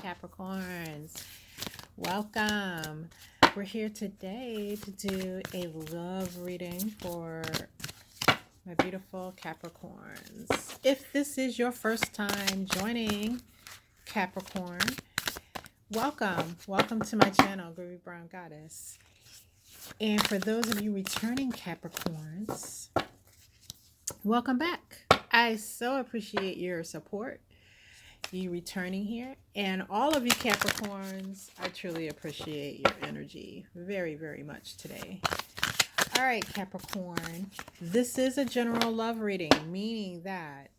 Capricorns. Welcome. We're here today to do a love reading for my beautiful Capricorns. If this is your first time joining Capricorn, welcome. Welcome to my channel, Groovy Brown Goddess. And for those of you returning Capricorns, welcome back. I so appreciate your support, you returning here, and all of you Capricorns, I truly appreciate your energy very, very much today. All right, Capricorn, this is a general love reading, meaning that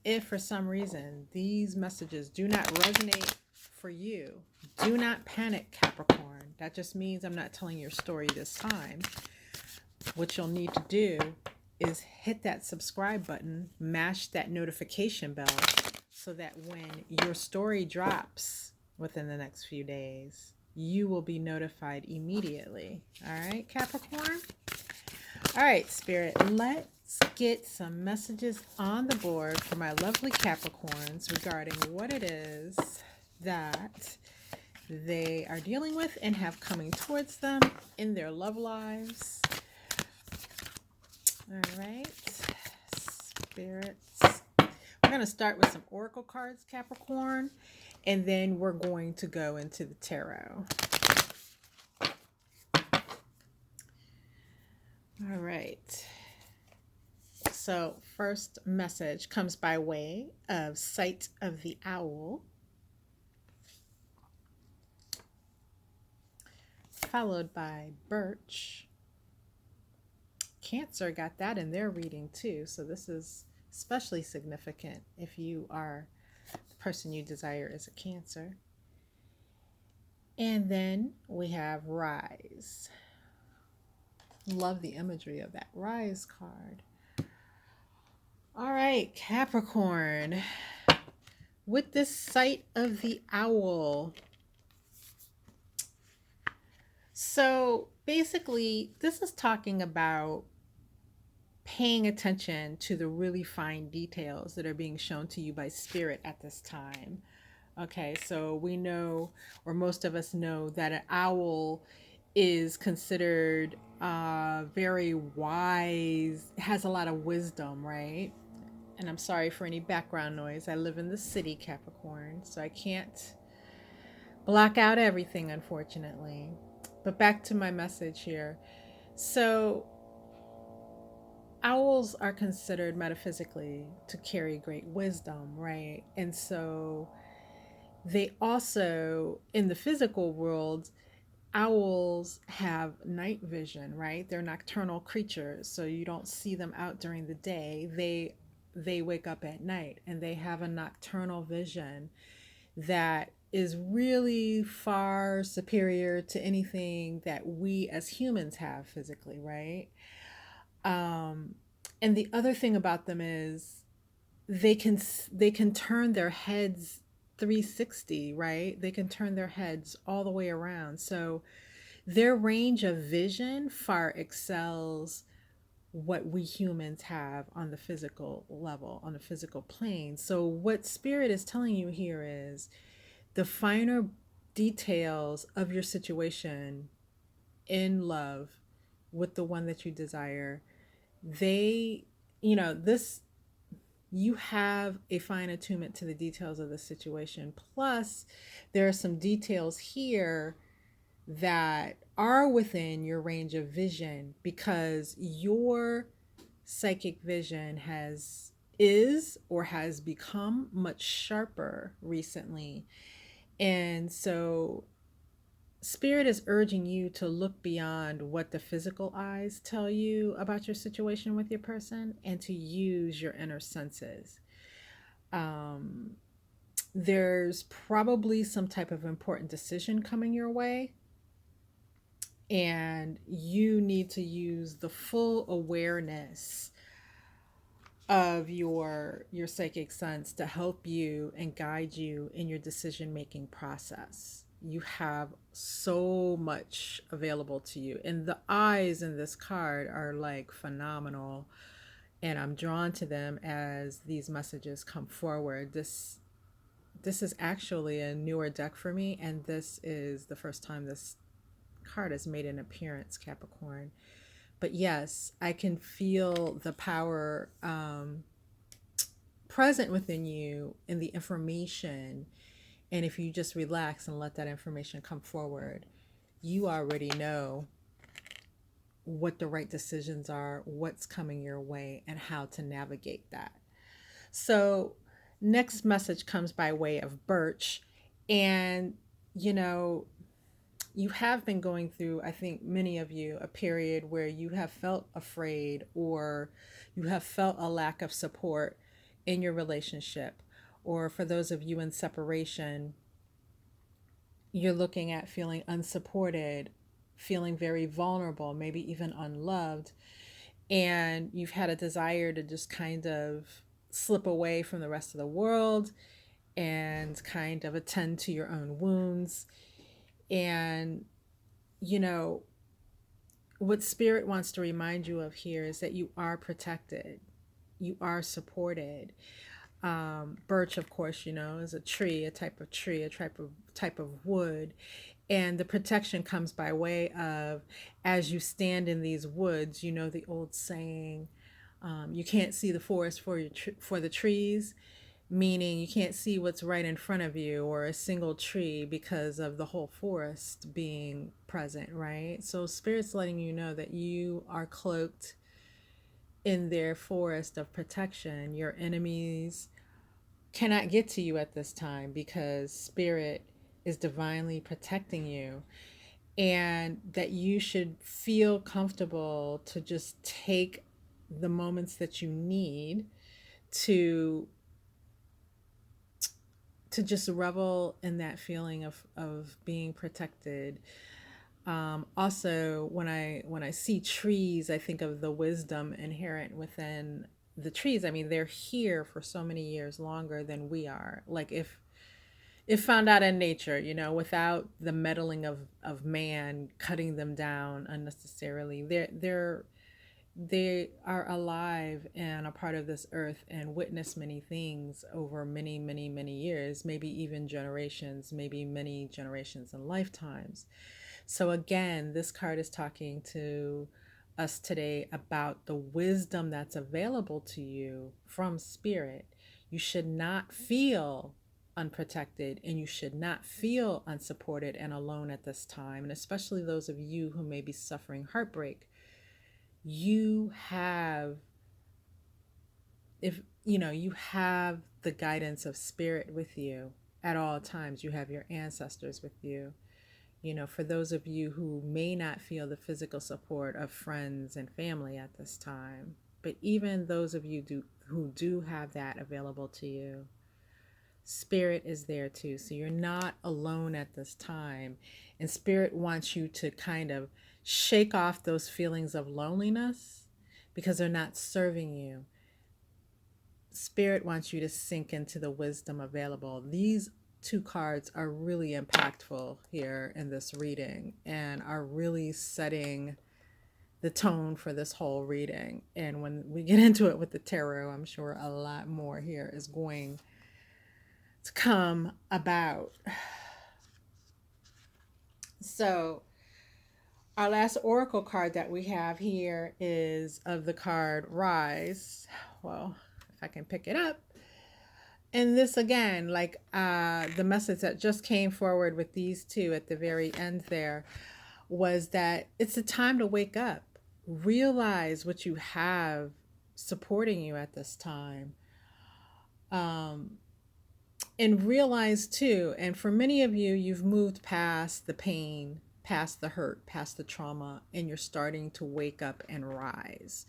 if for some reason these messages do not resonate for you, do not panic, Capricorn. That just means I'm not telling your story this time. What you'll need to do is hit that subscribe button, mash that notification bell, so that when your story drops within the next few days, you will be notified immediately. All right, Capricorn? All right, Spirit, let's get some messages on the board for my lovely Capricorns regarding what it is that they are dealing with and have coming towards them in their love lives. All right, spirits. We're going to start with some oracle cards, Capricorn, and then we're going to go into the tarot. All right. So first message comes by way of Sight of the Owl, followed by Birch. Cancer got that in their reading too, so this is especially significant if you are the person you desire is a Cancer. And then we have Rise. Love the imagery of that Rise card. All right, Capricorn, with this Sight of the Owl. So basically, this is talking about paying attention to the really fine details that are being shown to you by Spirit at this time. Okay, so we know, or most of us know, that an owl is considered very wise, has a lot of wisdom, right? And I'm sorry for any background noise. I live in the city, Capricorn, so I can't block out everything, unfortunately. But back to my message here. So owls are considered metaphysically to carry great wisdom, right? And so they also, in the physical world, owls have night vision, right? They're nocturnal creatures, so you don't see them out during the day. They wake up at night, and they have a nocturnal vision that is really far superior to anything that we as humans have physically, right? And the other thing about them is they can turn their heads 360, right? They can turn their heads all the way around. So their range of vision far excels what we humans have on the physical level, on the physical plane. So what Spirit is telling you here is the finer details of your situation in love with the one that you desire, they, this, you have a fine attunement to the details of the situation. Plus, there are some details here that are within your range of vision because your psychic vision has become much sharper recently. And so Spirit is urging you to look beyond what the physical eyes tell you about your situation with your person and to use your inner senses. There's probably some type of important decision coming your way, and you need to use the full awareness of your psychic sense to help you and guide you in your decision-making process. You have so much available to you, and the eyes in this card are like phenomenal, and I'm drawn to them as these messages come forward. This is actually a newer deck for me, and this is the first time this card has made an appearance, Capricorn. But yes, I can feel the power present within you in the information. And if you just relax and let that information come forward, you already know what the right decisions are, what's coming your way, and how to navigate that. So, next message comes by way of Birch. And, you know, you have been going through, I think, many of you, a period where you have felt afraid or you have felt a lack of support in your relationship. Or for those of you in separation, you're looking at feeling unsupported, feeling very vulnerable, maybe even unloved. And you've had a desire to just kind of slip away from the rest of the world and kind of attend to your own wounds. And, you know, what Spirit wants to remind you of here is that you are protected, you are supported. Birch, of course, you know, is a tree, a type of tree, a type of wood. And the protection comes by way of, as you stand in these woods, you know the old saying, you can't see the forest for the trees, meaning you can't see what's right in front of you or a single tree because of the whole forest being present, right? So Spirit's letting you know that you are cloaked in their forest of protection. Your enemies cannot get to you at this time because Spirit is divinely protecting you, and that you should feel comfortable to just take the moments that you need to just revel in that feeling of being protected. Also, when I see trees, I think of the wisdom inherent within the trees. I mean, they're here for so many years longer than we are. Like if found out in nature, you know, without the meddling of man cutting them down unnecessarily, they are alive and a part of this earth and witness many things over many years, maybe even generations, maybe many generations and lifetimes. So again, this card is talking to us today about the wisdom that's available to you from Spirit. You should not feel unprotected and you should not feel unsupported and alone at this time. And especially those of you who may be suffering heartbreak, you have, if you know, you have the guidance of Spirit with you at all times. You have your ancestors with you. You know, for those of you who may not feel the physical support of friends and family at this time, but even those of you who do have that available to you, Spirit is there too. So you're not alone at this time. And Spirit wants you to kind of shake off those feelings of loneliness because they're not serving you. Spirit wants you to sink into the wisdom available. These two cards are really impactful here in this reading and are really setting the tone for this whole reading. And when we get into it with the tarot, I'm sure a lot more here is going to come about. So, our last oracle card that we have here is of the card Rise. Well, if I can pick it up. And this again, like the message that just came forward with these two at the very end there, was that it's a time to wake up, realize what you have supporting you at this time. And realize too, and for many of you, you've moved past the pain, past the hurt, past the trauma, and you're starting to wake up and rise.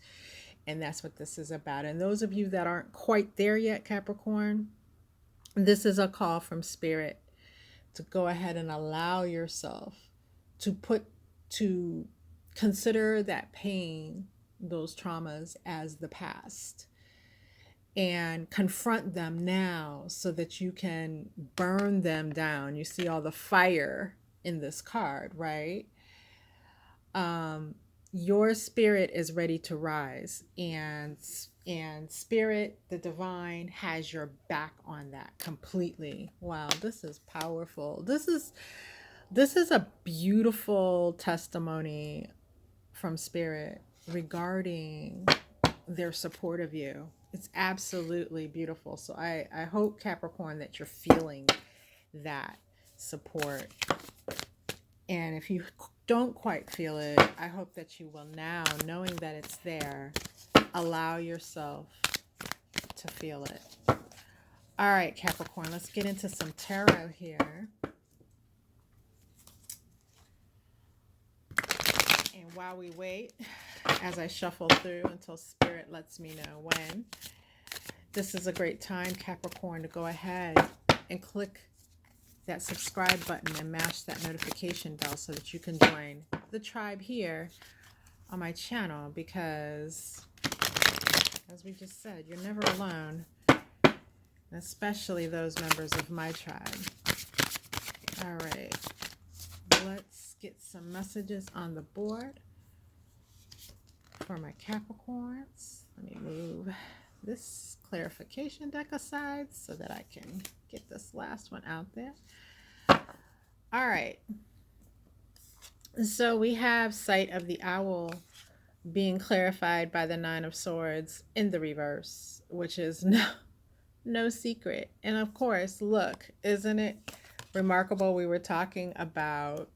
And that's what this is about. And those of you that aren't quite there yet, Capricorn, this is a call from Spirit to go ahead and allow yourself to to consider that pain, those traumas, as the past and confront them now so that you can burn them down. You see all the fire in this card, right? Your spirit is ready to rise, and And spirit, the divine, has your back on that completely. Wow, this is powerful. This is a beautiful testimony from spirit regarding their support of you. It's absolutely beautiful. So I hope, Capricorn, that you're feeling that support. And if you don't quite feel it, I hope that you will now, knowing that it's there, allow yourself to feel it. All right, Capricorn, let's get into some tarot here. And while we wait, as I shuffle through until Spirit lets me know when, this is a great time, Capricorn, to go ahead and click that subscribe button and mash that notification bell so that you can join the tribe here on my channel, because as we just said, you're never alone, especially those members of my tribe. All right, let's get some messages on the board for my Capricorns. Let me move this clarification deck aside so that I can get this last one out there. All right. So we have sight of the owl being clarified by the Nine of Swords in the reverse, which is no secret. And of course, look, isn't it remarkable? We were talking about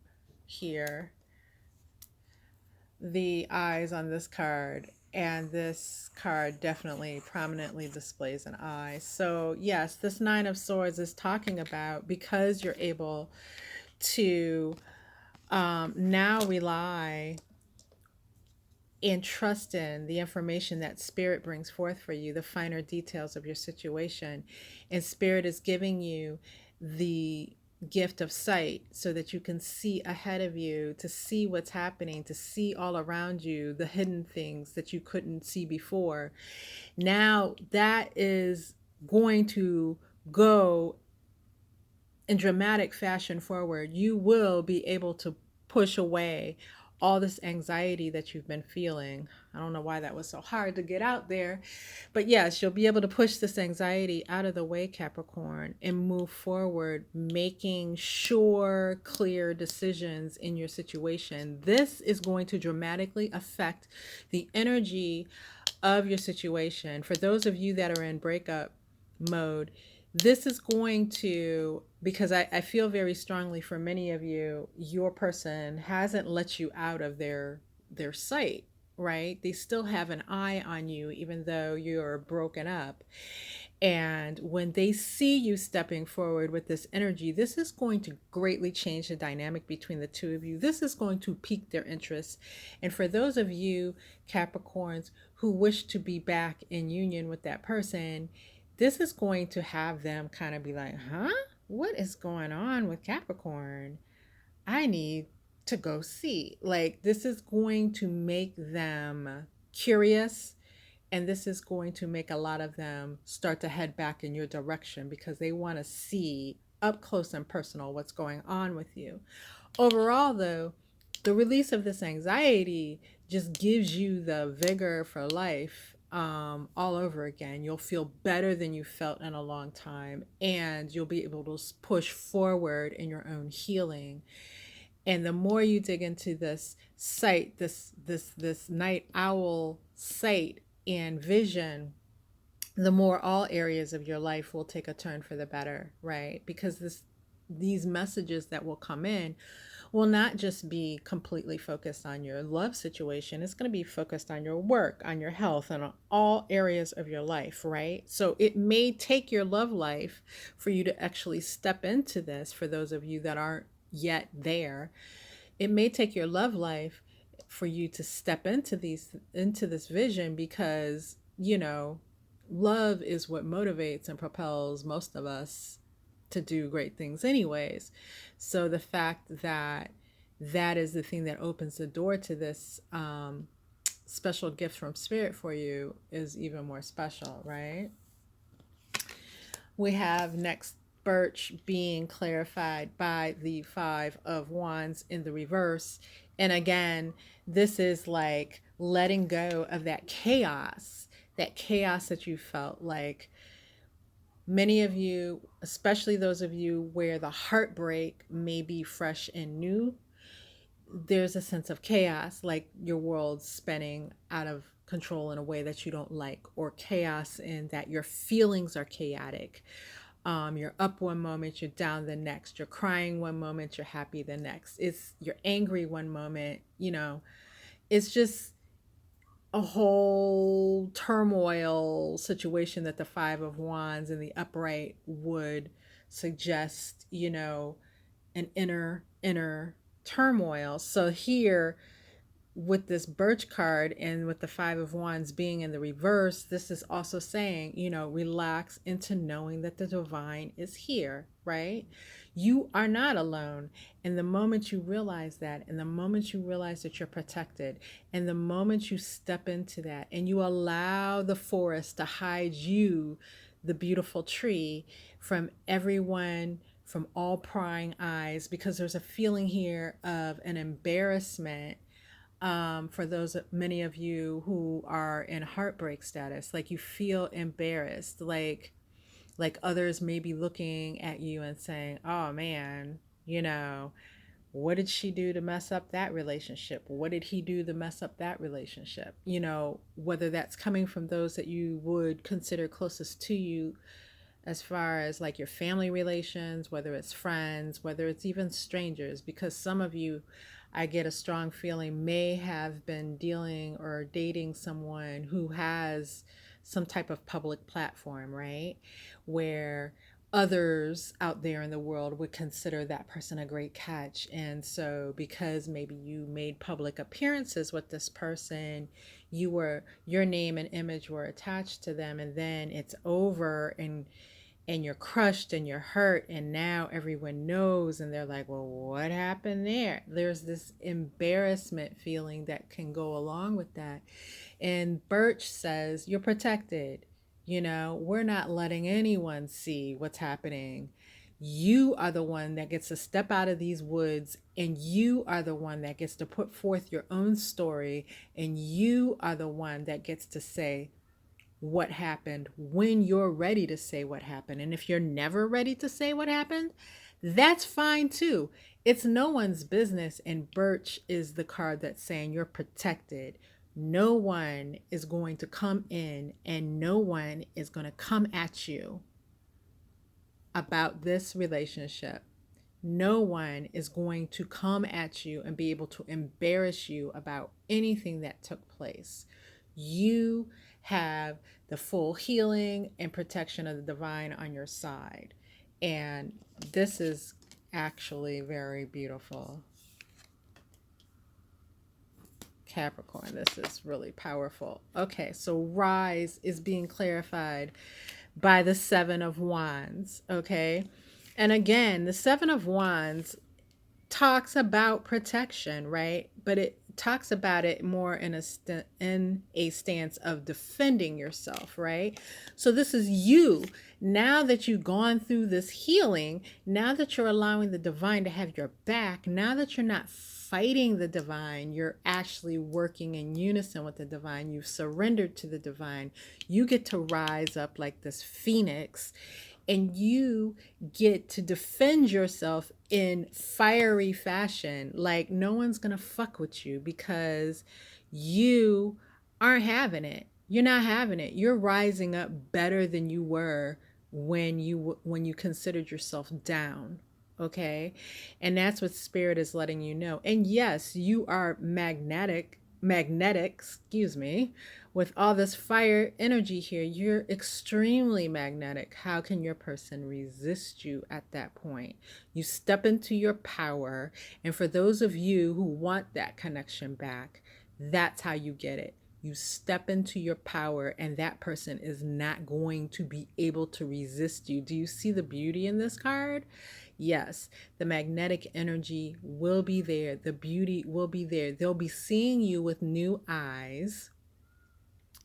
here the eyes on this card, and this card definitely prominently displays an eye. So yes, this Nine of Swords is talking about, because you're able to now rely and trust in the information that Spirit brings forth for you, the finer details of your situation. And Spirit is giving you the gift of sight so that you can see ahead of you, to see what's happening, to see all around you, the hidden things that you couldn't see before. Now that is going to go in dramatic fashion forward. You will be able to push away all this anxiety that you've been feeling. I don't know why that was so hard to get out there, but yes, you'll be able to push this anxiety out of the way, Capricorn, and move forward, making sure, clear decisions in your situation. This is going to dramatically affect the energy of your situation. For those of you that are in breakup mode, this is going to, because I feel very strongly for many of you, your person hasn't let you out of their sight, right? They still have an eye on you, even though you're broken up. And when they see you stepping forward with this energy, this is going to greatly change the dynamic between the two of you. This is going to pique their interest. And for those of you, Capricorns, who wish to be back in union with that person, this is going to have them kind of be like, huh? What is going on with Capricorn? I need to go see. Like, this is going to make them curious, and this is going to make a lot of them start to head back in your direction because they want to see up close and personal what's going on with you. Overall, though, the release of this anxiety just gives you the vigor for life, all over again. You'll feel better than you felt in a long time, and you'll be able to push forward in your own healing. And the more you dig into this sight, this night owl sight and vision, the more all areas of your life will take a turn for the better, right? Because these messages that will come in will not just be completely focused on your love situation. It's going to be focused on your work, on your health, and on all areas of your life, right? So it may take your love life for you to actually step into this. For those of you that aren't yet there, it may take your love life for you to step into this vision, because love is what motivates and propels most of us to do great things anyways. So the fact that that is the thing that opens the door to this special gift from Spirit for you is even more special, right? We have next Birch being clarified by the Five of Wands in the reverse. And again, this is like letting go of that chaos that chaos that you felt. Like many of you, especially those of you where the heartbreak may be fresh and new, there's a sense of chaos, like your world's spinning out of control in a way that you don't like, or chaos in that your feelings are chaotic. You're up one moment, you're down the next. You're crying one moment, you're happy the next. You're angry one moment. It's just a whole turmoil situation that the Five of Wands and the upright would suggest. An inner turmoil. So here, with this birch card and with the Five of Wands being in the reverse, this is also saying, relax into knowing that the divine is here, right? You are not alone. And the moment you realize that, and the moment you realize that you're protected, and the moment you step into that and you allow the forest to hide you, the beautiful tree, from everyone, from all prying eyes, because there's a feeling here of an embarrassment, for those many of you who are in heartbreak status. Like you feel embarrassed, like others may be looking at you and saying, oh man, what did she do to mess up that relationship? What did he do to mess up that relationship? Whether that's coming from those that you would consider closest to you, as far as like your family relations, whether it's friends, whether it's even strangers, because some of you, I get a strong feeling, may have been dealing or dating someone who has some type of public platform, right? Where others out there in the world would consider that person a great catch. And so because maybe you made public appearances with this person, your name and image were attached to them, and then it's over, and you're crushed and you're hurt, and now everyone knows, and they're like, well, what happened there? There's this embarrassment feeling that can go along with that. And Birch says, you're protected. We're not letting anyone see what's happening. You are the one that gets to step out of these woods, and you are the one that gets to put forth your own story, and you are the one that gets to say what happened when you're ready to say what happened. And if you're never ready to say what happened, that's fine too. It's no one's business. And Birch is the card that's saying you're protected. No one is going to come in, and no one is going to come at you about this relationship. No one is going to come at you and be able to embarrass you about anything that took place. You have the full healing and protection of the divine on your side. And this is actually very beautiful. Capricorn, this is really powerful. Okay, so rise is being clarified by the Seven of Wands, okay? And again, the Seven of Wands talks about protection, right? But it talks about it more in a stance of defending yourself, right? So this is you. Now that you've gone through this healing, now that you're allowing the divine to have your back, now that you're not fighting the divine, you're actually working in unison with the divine. You've surrendered to the divine. You get to rise up like this phoenix, and you get to defend yourself in fiery fashion. Like no one's gonna fuck with you, because you aren't having it. You're not having it. You're rising up better than you were when you considered yourself down. Okay? And that's what spirit is letting you know. And yes, you are magnetic, excuse me, with all this fire energy here. You're extremely magnetic. How can your person resist you at that point? You step into your power. And for those of you who want that connection back, that's how you get it. You step into your power, and that person is not going to be able to resist you. Do you see the beauty in this card? Yes, the magnetic energy will be there. The beauty will be there. They'll be seeing you with new eyes,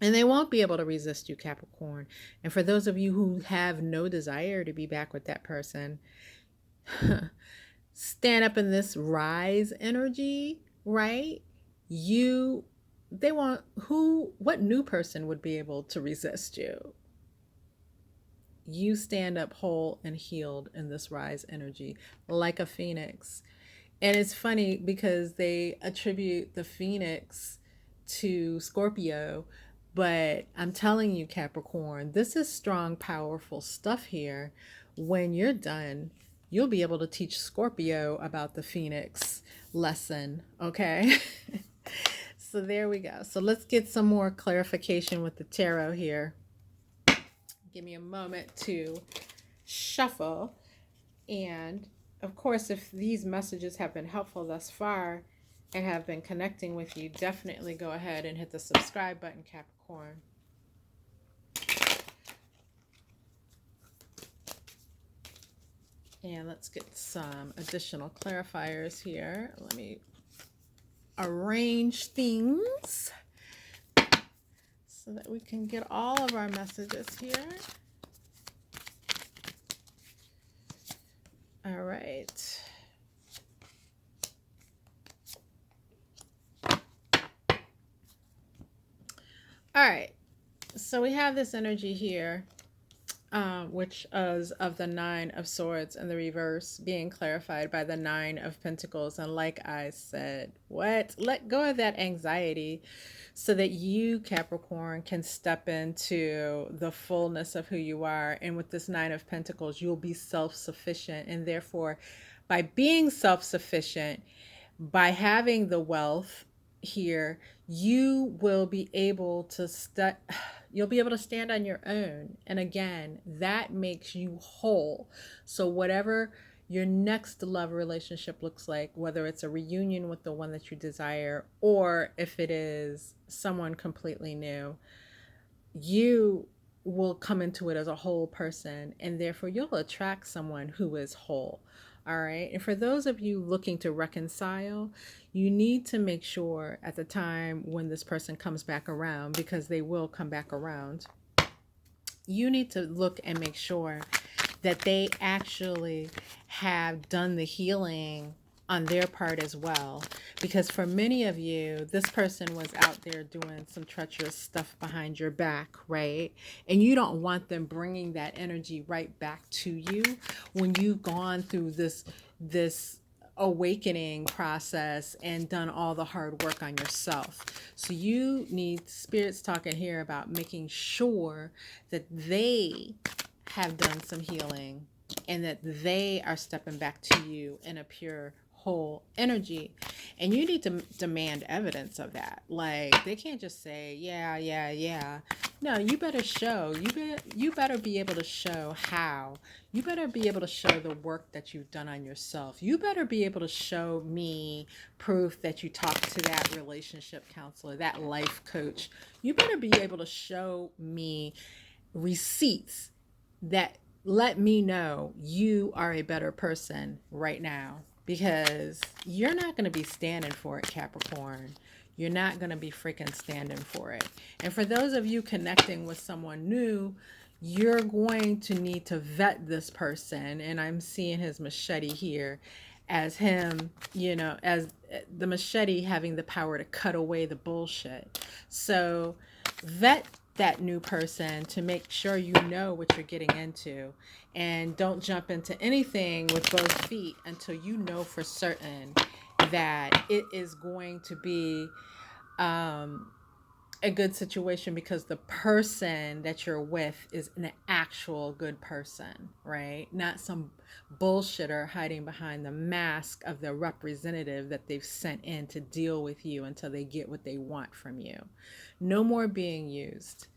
and they won't be able to resist you, Capricorn. And for those of you who have no desire to be back with that person, stand up in this rise energy, right? You what new person would be able to resist you? You stand up whole and healed in this rise energy like a phoenix. And it's funny because they attribute the phoenix to Scorpio, but I'm telling you, Capricorn, this is strong, powerful stuff here. When you're done, you'll be able to teach Scorpio about the phoenix lesson, okay? So there we go. So let's get some more clarification with the tarot here. Give me a moment to shuffle. And of course, if these messages have been helpful thus far and have been connecting with you, definitely go ahead and hit the subscribe button, Capricorn. And let's get some additional clarifiers here. Let me arrange things so that we can get all of our messages here. All right. All right. So we have this energy here, which is of the Nine of Swords in the reverse, being clarified by the Nine of Pentacles. And like I said, let go of that anxiety so that you, Capricorn, can step into the fullness of who you are. And with this Nine of Pentacles, you'll be self-sufficient. And therefore, by being self-sufficient, by having the wealth here, you will be able to you'll be able to stand on your own. And again, that makes you whole. So whatever your next love relationship looks like, whether it's a reunion with the one that you desire, or if it is someone completely new, you will come into it as a whole person, and therefore you'll attract someone who is whole. All right. And for those of you looking to reconcile, you need to make sure at the time when this person comes back around, because they will come back around, you need to look and make sure that they actually have done the healing on their part as well. Because for many of you, this person was out there doing some treacherous stuff behind your back, right? And you don't want them bringing that energy right back to you when you've gone through this awakening process and done all the hard work on yourself. So you need spirits talking here about making sure that they have done some healing and that they are stepping back to you in a pure whole energy. And you need to demand evidence of that. Like, they can't just say yeah. No, you better show. You better be able to show how. You better be able to show the work that you've done on yourself. You better be able to show me proof that you talked to that relationship counselor, that life coach. You better be able to show me receipts that let me know you are a better person right now, because you're not going to be standing for it, Capricorn. You're not going to be freaking standing for it. And for those of you connecting with someone new, you're going to need to vet this person. And I'm seeing his machete here as him, as the machete having the power to cut away the bullshit. So vet that new person to make sure you know what you're getting into, and don't jump into anything with both feet until you know for certain that it is going to be a good situation, because the person that you're with is an actual good person, right? Not some bullshitter hiding behind the mask of the representative that they've sent in to deal with you until they get what they want from you. No more being used.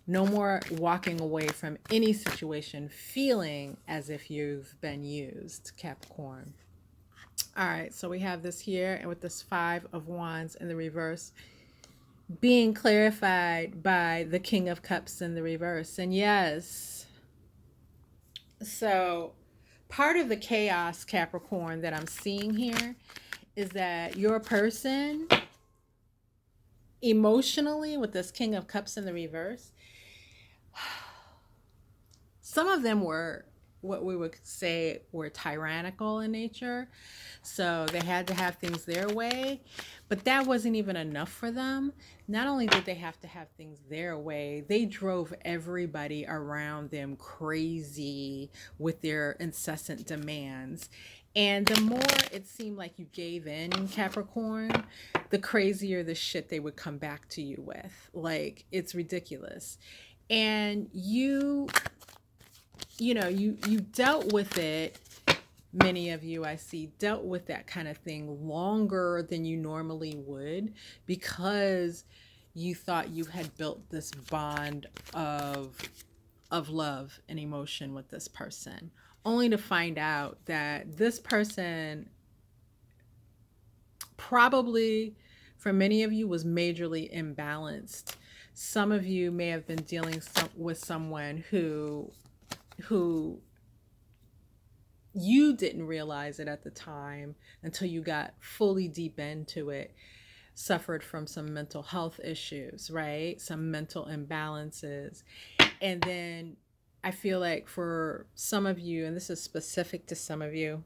No more walking away from any situation feeling as if you've been used, Capricorn. All right, so we have this here, and with this Five of Wands in the reverse, being clarified by the King of Cups in the reverse. And yes, so part of the chaos, Capricorn, that I'm seeing here is that your person emotionally, with this King of Cups in the reverse, some of them were what we would say were tyrannical in nature. So they had to have things their way, but that wasn't even enough for them. Not only did they have to have things their way, they drove everybody around them crazy with their incessant demands. And the more it seemed like you gave in, Capricorn, the crazier the shit they would come back to you with. Like, it's ridiculous. And you dealt with it. Many of you I see dealt with that kind of thing longer than you normally would, because you thought you had built this bond of love and emotion with this person, only to find out that this person probably, for many of you, was majorly imbalanced. Some of you may have been dealing with someone who you didn't realize it at the time until you got fully deep into it, suffered from some mental health issues, right? Some mental imbalances. And then I feel like for some of you, and this is specific to some of you,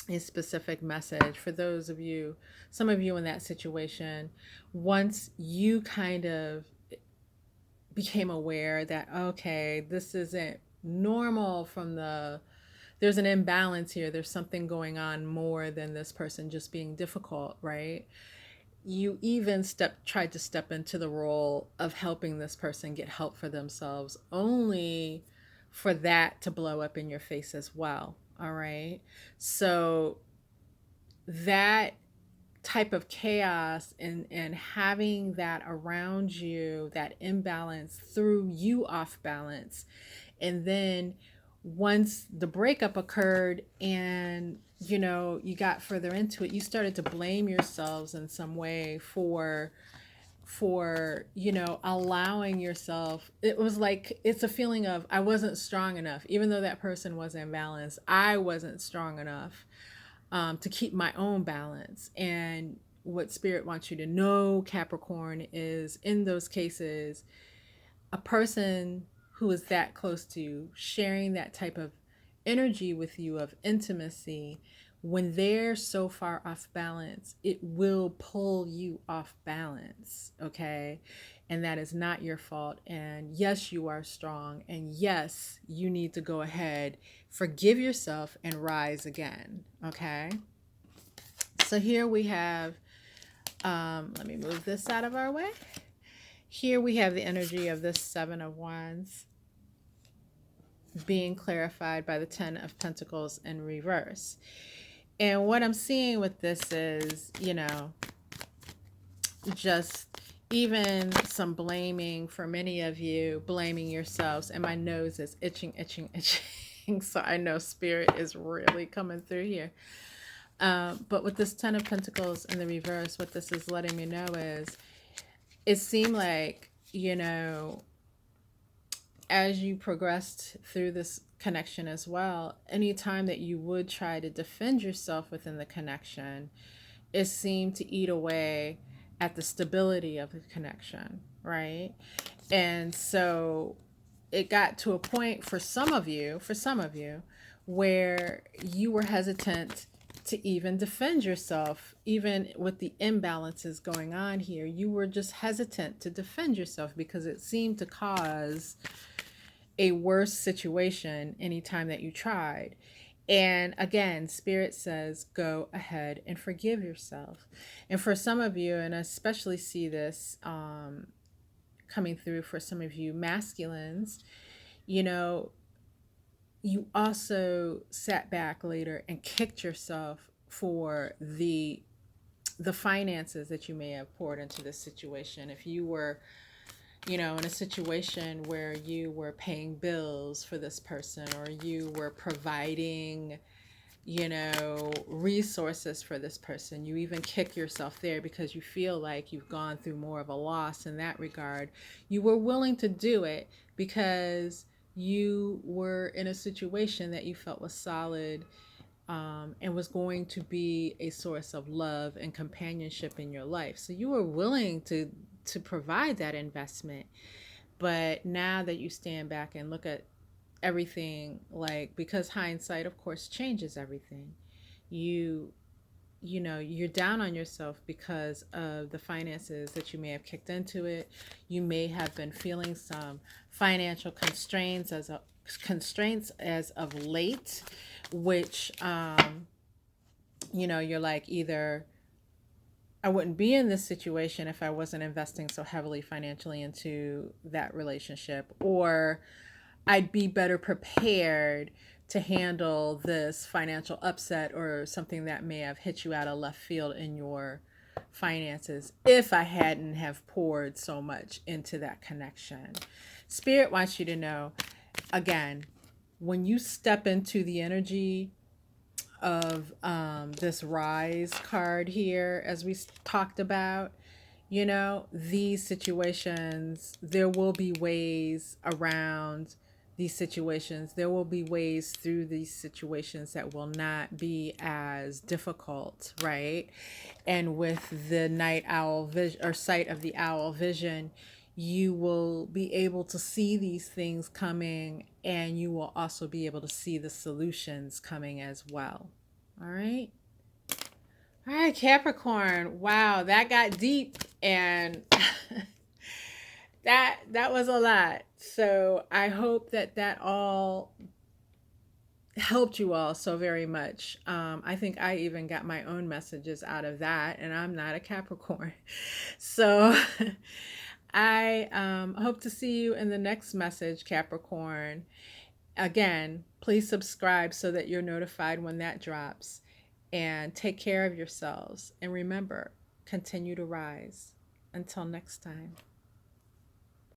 a specific message for those of you, some of you in that situation, once you kind of became aware that, okay, this isn't normal, there's an imbalance here, there's something going on more than this person just being difficult, right? You even tried to step into the role of helping this person get help for themselves, only for that to blow up in your face as well. All right. So that type of chaos and having that around you, that imbalance, threw you off balance. And then once the breakup occurred and you got further into it, you started to blame yourselves in some way for allowing yourself. It was like, it's a feeling of, I wasn't strong enough. Even though that person was in balance, I wasn't strong enough to keep my own balance. And what Spirit wants you to know, Capricorn, is in those cases, a person who is that close to you, sharing that type of energy with you of intimacy, when they're so far off balance, it will pull you off balance, okay? And that is not your fault. And yes, you are strong. And yes, you need to go ahead, forgive yourself, and rise again, okay? So here we have, let me move this out of our way. Here we have the energy of this Seven of Wands being clarified by the Ten of Pentacles in reverse. And what I'm seeing with this is, just even some blaming for many of you, blaming yourselves. And my nose is itching, itching, itching. So I know Spirit is really coming through here. But with this Ten of Pentacles in the reverse, what this is letting me know is, it seemed like, as you progressed through this connection as well, anytime that you would try to defend yourself within the connection, it seemed to eat away at the stability of the connection, right? And so it got to a point for some of you, where you were hesitant to even defend yourself. Even with the imbalances going on here, you were just hesitant to defend yourself because it seemed to cause a worse situation anytime that you tried. And again, Spirit says, go ahead and forgive yourself. And for some of you, and I especially see this coming through for some of you masculines, you also sat back later and kicked yourself for the finances that you may have poured into this situation. If you were, in a situation where you were paying bills for this person, or you were providing, resources for this person, you even kick yourself there because you feel like you've gone through more of a loss in that regard. You were willing to do it because you were in a situation that you felt was solid, and was going to be a source of love and companionship in your life. So you were willing to provide that investment. But now that you stand back and look at everything, like, because hindsight of course changes everything. You you know, you're down on yourself because of the finances that you may have kicked into it. You may have been feeling some financial constraints as of late, which you know, you're like, either I wouldn't be in this situation if I wasn't investing so heavily financially into that relationship, or I'd be better prepared to handle this financial upset or something that may have hit you out of left field in your finances if I hadn't have poured so much into that connection. Spirit wants you to know, again, when you step into the energy of this rise card here, as we talked about, you know, these situations, there will be ways around these situations. There will be ways through these situations that will not be as difficult, right? And with the night owl vision, or sight of the owl vision, you will be able to see these things coming, and you will also be able to see the solutions coming as well. All right. All right, Capricorn. Wow, that got deep, and that was a lot. So I hope that that all helped you all so very much. I think I even got my own messages out of that, and I'm not a Capricorn. So I hope to see you in the next message, Capricorn. Again, please subscribe so that you're notified when that drops. And take care of yourselves. And remember, continue to rise. Until next time.